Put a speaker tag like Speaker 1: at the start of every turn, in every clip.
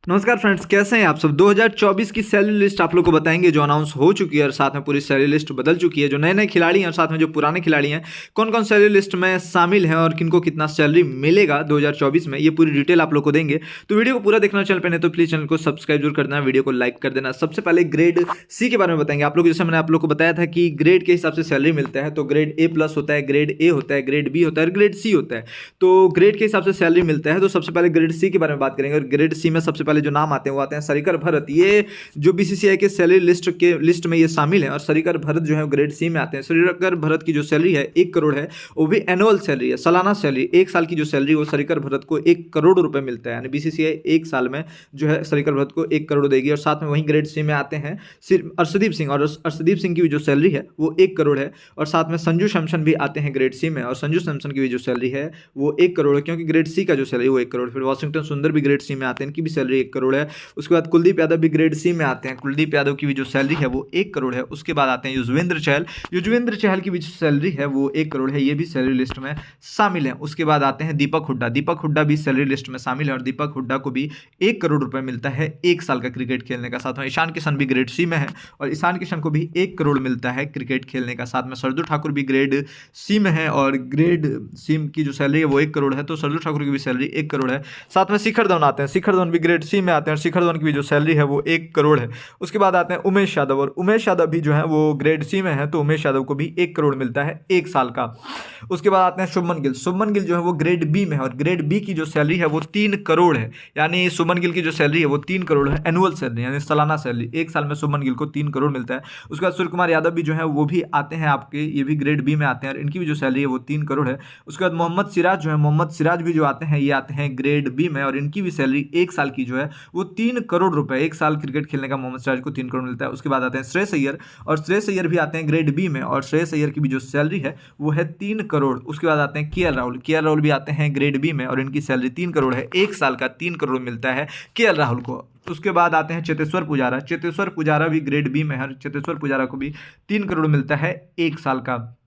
Speaker 1: नमस्कार फ्रेंड्स, कैसे हैं आप सब। 2024 की सैलरी लिस्ट आप लोग को बताएंगे जो अनाउंस हो चुकी है और साथ में पूरी सैलरी लिस्ट बदल चुकी है। जो नए नए खिलाड़ी हैं और साथ में जो पुराने खिलाड़ी हैं, कौन कौन सैलरी लिस्ट में शामिल हैं और किनको कितना सैलरी मिलेगा 2024 में, ये पूरी डिटेल आप लोग को देंगे। तो वीडियो को पूरा देखना, चैनल पे नहीं तो प्लीज चैनल को सब्सक्राइब जरूर कर देना, वीडियो को लाइक कर देना। सबसे पहले ग्रेड सी के बारे में बताएंगे आप लोग। जैसे मैंने आप लोग को बताया था कि ग्रेड के हिसाब से सैलरी मिलता है, तो ग्रेड A+ होता है, ग्रेड ए होता है, ग्रेड बी होता है और ग्रेड सी होता है। तो ग्रेड के हिसाब से सैलरी मिलता है। तो सबसे पहले ग्रेड सी के बारे में बात करेंगे। और ग्रेड सी में सबसे पहले जो नाम आते हैं वो आते हैं सरिकर भरत। ये जो बीसीसीआई के सैलरी लिस्ट में ये शामिल है और सरिकर भरत जो है ग्रेड सी में आते हैं। सरिकर भरत की जो सैलरी है 1 करोड़ है, वो भी एनुअल सैलरी है, सालाना सैलरी। 1 साल की जो सैलरी वो सरिकर भरत को 1 करोड़ रुपए मिलता है। यानी बीसीसीआई 1 साल में जो है सरिकर भरत को 1 करोड़ देगी। और साथ में वहीं ग्रेड सी में आते हैं अर्शदीप सिंह, और अर्शदीप सिंह की भी जो सैलरी है वो 1 करोड़ है। और साथ में संजू सैमसन भी आते हैं ग्रेड सी में, और संजू सैमसन की भी जो सैलरी है वो 1 करोड़ है, क्योंकि ग्रेड सी का जो सैलरी वो 1 करोड़। फिर वाशिंगटन सुंदर भी ग्रेड सी में आते हैं, इनकी भी सैलरी 1 करोड़ है। उसके बाद कुलदीप यादव भी ग्रेड सी में आते हैं, कुलदीप यादव की भी जो सैलरी है वो 1 करोड़ है। उसके बाद आते हैं युजवेंद्र चहल, युजवेंद्र चहल की भी जो सैलरी है वो 1 करोड़ है, ये भी सैलरी लिस्ट में शामिल है। उसके बाद आते हैं दीपक हुड्डा, दीपक हुड्डा भी सैलरी लिस्ट में शामिल है और दीपक हुड्डा को भी 1 करोड़ रुपए मिलता है 1 साल का क्रिकेट खेलने का। साथ में ईशान किशन भी ग्रेड सी में है और ईशान किशन को भी 1 करोड़ मिलता है क्रिकेट खेलने का। साथ में सरदू ठाकुर भी ग्रेड सी में है और ग्रेड सी की जो सैलरी है वो 1 करोड़ है, तो सरदू ठाकुर की भी सैलरी 1 करोड़ है। साथ में शिखर धवन आते हैं, शिखर धवन भी ग्रेड सी में आते हैं और शिखर धवन की भी जो सैलरी है वो 1 करोड़ है। उसके बाद आते हैं उमेश यादव, और उमेश यादव भी जो है वो ग्रेड सी में है, तो उमेश यादव को भी 1 करोड़ मिलता है 1 साल का। उसके बाद आते हैं शुभमन गिल, शुभमन गिल जो है वो ग्रेड बी में है और ग्रेड बी की जो सैलरी है वो 3 करोड़ है। यानी शुभमन गिल की जो सैलरी है वो 3 करोड़ है, एनुअल सैलरी यानी सालाना सैलरी। 1 साल में शुभमन गिल को 3 करोड़ मिलता है। उसके बाद सूर्य कुमार यादव भी जो है वो भी आते हैं आपके, ये भी ग्रेड बी में आते हैं और इनकी भी जो सैलरी है वो 3 करोड़ है। उसके बाद मोहम्मद सिराज जो है, मोहम्मद सिराज भी जो आते हैं ये आते हैं ग्रेड बी में और इनकी भी सैलरी 1 साल की जो है वो 3 करोड़ रुपए। 1 साल क्रिकेट खेलने का मोहम्मद सिराज को 3 करोड़ मिलता है। उसके बाद आते हैं श्रेयस अय्यर, और श्रेयस अय्यर भी आते हैं ग्रेड बी में और श्रेयस अय्यर की भी जो सैलरी है वो है 3 करोड़। उसके बाद आते हैं केएल राहुल, केएल राहुल भी आते हैं ग्रेड बी में और इनकी सैलरी 3 करोड़ है, 1 साल का 3 करोड़ मिलता है केएल राहुल को। उसके बाद आते हैं चेतेश्वर पुजारा, चेतेश्वर पुजारा भी ग्रेड बी में है और चेतेश्वर पुजारा को भी 3 करोड़ मिलता है 1 साल का।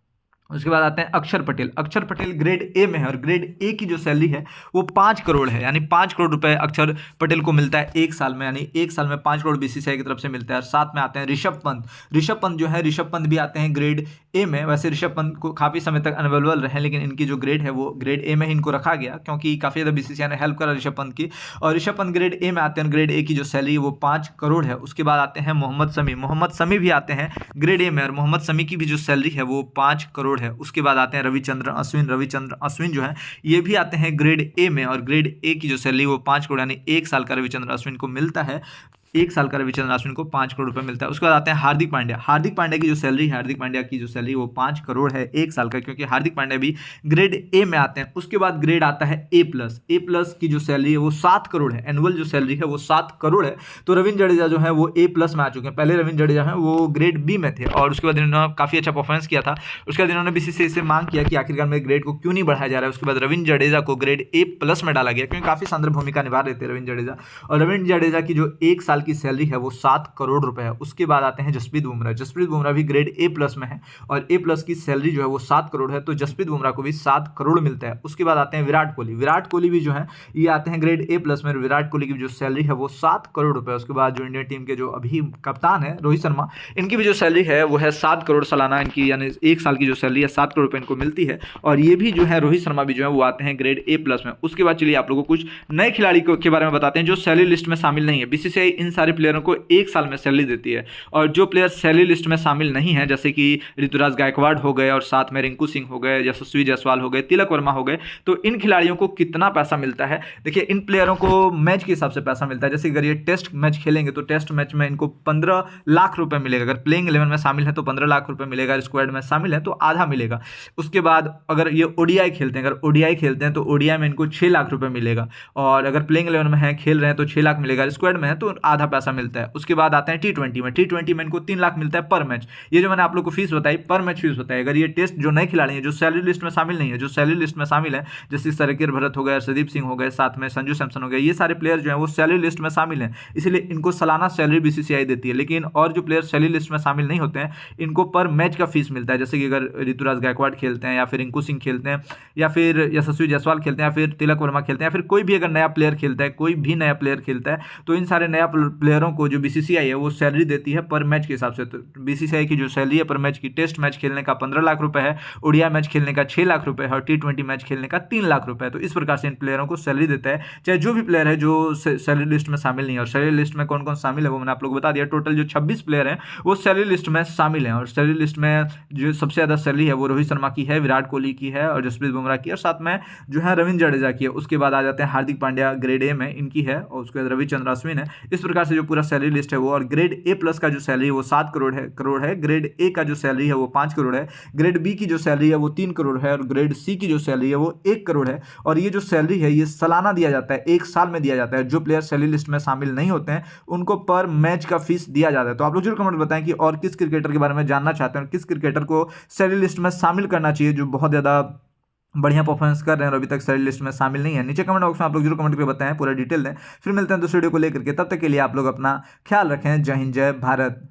Speaker 1: उसके बाद आते हैं अक्षर पटेल, अक्षर पटेल ग्रेड ए में है और ग्रेड ए की जो सैलरी है वो 5 करोड़ है। यानी 5 करोड़ रुपए अक्षर पटेल को मिलता है 1 साल में, यानी 1 साल में 5 करोड़ बीसीसीआई की तरफ से मिलता है। और साथ में आते हैं ऋषभ पंत, ऋषभ पंत जो है, ऋषभ पंत भी आते हैं ग्रेड ए में। वैसे ऋषभ पंत को काफ़ी समय तक अनअवेलेबल रहे, लेकिन इनकी जो ग्रेड है वो ग्रेड ए में ही इनको रखा गया, क्योंकि काफ़ी ज़्यादा बीसीसीआई ने हेल्प करा ऋषभ पंत की। और ऋषभ पंत ग्रेड ए में आते हैं, ग्रेड ए की जो सैलरी है वो 5 करोड़ है। उसके बाद आते हैं मोहम्मद शमी, मोहम्मद शमी भी आते हैं ग्रेड ए में और मोहम्मद शमी की भी जो सैलरी है वो 5 करोड़ है। उसके बाद आते हैं रविचंद्र अश्विन, रविचंद्र अश्विन जो है ये भी आते हैं ग्रेड ए में और ग्रेड ए की जो सैलरी वो 5 करोड़, यानी 1 साल का रविचंद्र अश्विन को मिलता है। 1 साल का रविचंद्र अश्विन को 5 करोड़ रुपए मिलता है। उसके बाद आते हैं हार्दिक पांड्या, हार्दिक पांड्या की जो सैलरी है, हार्दिक पांड्या की जो सैलरी वो 5 करोड़ है 1 साल का, क्योंकि हार्दिक पांड्या भी ग्रेड ए में आते हैं। उसके बाद ग्रेड आता है A+, A+ की जो सैलरी है वो 7 करोड़ है, एनुअल जो सैलरी है वो 7 करोड़ है। तो रविंद्र जडेजा जो है वो A+ में आ चुके हैं। पहले रविंद्र जडेजा है वो ग्रेड बी में थे और उसके बाद इन्होंने काफ़ी अच्छा परफॉर्मेंस किया था। उसके बाद इन्होंने बीसीसीआई से मांग किया कि आखिरकार मेरे ग्रेड को क्यों नहीं बढ़ाया जा रहा है। उसके बाद रविंद्र जडेजा को ग्रेड A+ में डाला गया, क्योंकि काफ़ी शानदार भूमिका निभा रहे थे रविंद्र जडेजा। और रविंद्र जडेजा की जो 1 साल की सैलरी है वो 7 करोड़ रुपए है। उसके बाद आते हैं जसप्रीत बुमराह, जसप्रीत बुमराह भी ग्रेड A+ में है और A+ की सैलरी जो है वो 7 करोड़ है, तो जसप्रीत बुमराह को भी 7 करोड़ मिलता है। उसके बाद आते हैं विराट कोहली, विराट कोहली भी जो है ये आते हैं ग्रेड A+ में, विराट कोहली की जो सैलरी है वो 7 करोड़ रुपए। उसके बाद जो इंडियन टीम के जो अभी कप्तान है रोहित शर्मा, इनकी भी जो सैलरी है वो है 7 करोड़ सालाना इनकी, यानी 1 साल की जो सैलरी है 7 करोड़ रुपए इनको मिलती है। और ये भी जो है रोहित शर्मा भी जो है वो आते हैं ग्रेड A+ में। उसके बाद चलिए आप लोगों को कुछ नए खिलाड़ी के बारे में बताते हैं जो सैलरी लिस्ट में शामिल नहीं है। बीसीसीआई इन सारे प्लेयरों को 1 साल में सैलरी देती है और जो प्लेयर सैलरी लिस्ट में शामिल नहीं है, जैसे कि ऋतुराज गायकवाड़ हो गए और साथ में रिंकू सिंह हो गए, यशस्वी जायसवाल हो गए, तिलक वर्मा हो गए, तो इन खिलाड़ियों को कितना पैसा मिलता है। देखिए इन प्लेयरों को मैच के हिसाब से पैसा मिलता है। जैसे अगर ये टेस्ट मैच खेलेंगे तो टेस्ट मैच में इनको 15 लाख रुपए मिलेगा। अगर प्लेइंग 11 में शामिल है तो 15 लाख रुपए मिलेगा, स्क्वाड में शामिल है तो आधा मिलेगा। उसके बाद अगर ये ओडीआई खेलते हैं, अगर ओडीआई खेलते हैं तो ओडीआई में इनको 6 लाख रुपए मिलेगा और अगर प्लेइंग 11 में है खेल रहे हैं तो 6 लाख मिलेगा, स्क्वाड में है तो आधा पैसा मिलता है। उसके बाद आते हैं T20 में, T20 में इनको 3 लाख मिलता है पर मैच। ये जो मैंने आप लोग को फीस बताई, पर मैच फीस बताई। अगर ये टेस्ट जो नए खिलाड़ी हैं, जो सैलरी लिस्ट में शामिल नहीं है, जो सैलरी लिस्ट में शामिल है, जैसे सरकिर भरत हो गए, अर्शदीप सिंह हो गए, साथ में संजू सैमसन हो गए, ये सारे प्लेयर जो है वो सैलरी लिस्ट में शामिल हैं, इसलिए इनको सालाना सैलरी बीसीसीआई देती है। लेकिन और जो प्लेयर सैलरी लिस्ट में शामिल नहीं होते हैं, इनको पर मैच का फीस मिलता है। जैसे कि अगर ऋतुराज गायकवाड़ खेलते हैं, या फिर रिंकू सिंह खेलते हैं, या फिर यशस्वी जायसवाल खेलते हैं, या फिर तिलक वर्मा खेलते हैं, या फिर कोई भी अगर नया प्लेयर खेलता है, कोई भी नया प्लेयर खेलता है, तो इन सारे नया प्लेयरों को जो बीसीसीआई है वो सैलरी देती है पर मैच के हिसाब से। तो बीसीसीआई की जो सैलरी है पर मैच की, टेस्ट मैच खेलने का 15 लाख रुपए है, ओडीआई मैच खेलने का 6 लाख रुपए है, और T20 मैच खेलने का 3 लाख रुपए है। तो इस प्रकार से इन प्लेयरों को सैलरी देता है, चाहे जो भी प्लेयर है जो सैलरी लिस्ट में शामिल नहीं है। और सैलरी लिस्ट में कौन कौन शामिल है वो मैंने आप लोग को बता दिया। टोटल जो 26 प्लेयर हैं वो सैलरी लिस्ट में शामिल हैं, और सैलरी लिस्ट में जो सबसे ज़्यादा सैलरी है वो रोहित शर्मा की है, विराट कोहली की है, और जसप्रीत बुमराह की है, और साथ में जो है रविंद्र जडेजा की है। उसके बाद आ जाते हैं हार्दिक पांड्या, ग्रेड ए में इनकी है, और उसके बाद रविचंद्र अश्विन है। इस प्रकार से जो पूरा सैलरी लिस्ट है वो, और ग्रेड ए प्लस का जो सैलरी है वो 7 करोड़ है, ग्रेड ए का जो सैलरी है वो 5 करोड़ है, ग्रेड बी की जो सैलरी है वो 3 करोड़ है, और ग्रेड सी की जो सैलरी है वो 1 करोड़ है। और ये जो सैलरी है ये सालाना दिया जाता है, 1 साल में दिया जाता है। जो प्लेयर सैलरी लिस्ट में शामिल नहीं होते हैं उनको पर मैच का फीस दिया जाता है। तो आप लोग जरूर कमेंट बताएं कि और किस क्रिकेटर के बारे में जानना चाहते हैं, और किस क्रिकेटर को सैलरी लिस्ट में शामिल करना चाहिए जो बहुत ज़्यादा बढ़िया परफॉर्मेंस कर रहे हैं और अभी तक सैलरी लिस्ट में शामिल नहीं है। नीचे कमेंट बॉक्स में आप लोग जरूर कमेंट करके बताएं, पूरा डिटेल दें। फिर मिलते हैं दूसरे वीडियो को लेकर के, तब तक के लिए आप लोग अपना ख्याल रखें। जय हिंद, जय भारत।